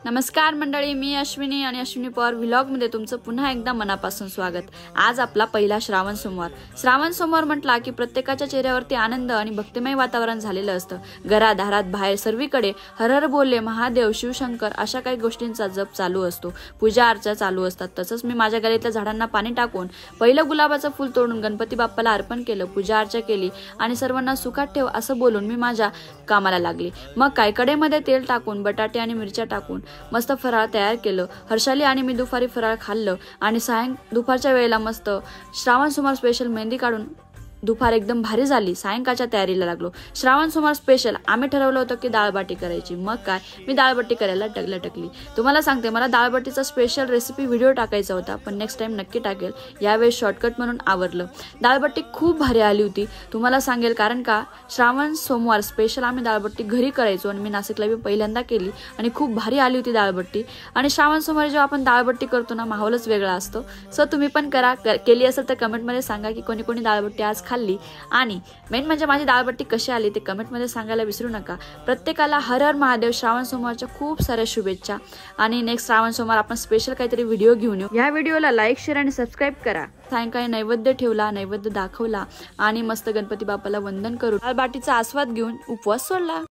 नमस्कार मंडळी, मी अश्विनी आणि अश्विनी पवार व्लॉगमध्ये तुमचं पुन्हा एकदा मनापासून स्वागत। आज आपला पहिला श्रावण सोमवार। श्रावण सोमवार म्हटला की प्रत्येकाच्या चेहऱ्यावरती आनंद आणि भक्तिमय वातावरण झालेलं असतं। घरादारात बाहेर सर्वीकडे हर हर बोले, महादेव, शिवशंकर अशा काही गोष्टींचा जप चालू असतो। पूजा अर्चा चालू असतात। तसंच मी माझ्या गलीतल्या झाडांना पाणी टाकून पहिलं गुलाबाचं फूल तोडून गणपती बाप्पाला अर्पण केलं, पूजा अर्चा केली आणि सर्वांना सुखात ठेव असं बोलून मी माझ्या कामाला लागली। मग काय, कढईमध्ये तेल टाकून बटाटे आणि मिरच्या टाकून मस्त फराळ तयार केलं। हर्षाली आणि मी दुपारी फराळ खाल्लं आणि दुपारच्या वेळेला मस्त श्रावण सोमवार स्पेशल मेहंदी काढून दुपार एकदम भारी झाली। सायंकाळच्या तयारीला लागलो। श्रावण सोमवार स्पेशल आम्ही ठरवलं होतं की डाळबाटी करायची। मग काय, मी डाळबाटी करायला टकली। तुम्हाला सांगते, मला डाळबाटीचा स्पेशल रेसिपी व्हिडिओ टाकायचा होता, पण नेक्स्ट टाइम नक्की टाकेल। यावेळेस शॉर्टकट म्हणून आवरलं। डाळबाटी खूप भारी आली होती, तुम्हाला सांगेल, कारण का श्रावण सोमवार स्पेशल आम्ही डाळबाटी घरी करायचो आणि मी नाशिकला बी पहिल्यांदा केली आणि खूप भारी आली होती डाळबाटी। आणि श्रावण सोमवार जेव्हा आपण डाळबाटी करतो ना, माहोलच वेगळा असतो। सो तुम्ही पण करा, केली असेल तर कमेंटमध्ये सांगा की कोणी कोणी डाळबाटी आज खाल्ली आणि मेन म्हणजे माझी डाळबाटी कशी आली ते कमेंटमध्ये सांगायला विसरू नका। प्रत्येकाला हर हर महादेव, श्रावण सोमवारच्या खूप साऱ्या शुभेच्छा आणि नेक्स्ट श्रावण सोमवार आपण स्पेशल काहीतरी व्हिडिओ घेऊन येऊ। या व्हिडिओला लाईक, शेअर आणि सबस्क्राईब करा। सायंकाळी नैवेद्य ठेवला, नैवेद्य दाखवला आणि मस्त गणपती बाप्पाला वंदन करून डाळबाटीचा आस्वाद घेऊन उपवास सोडला।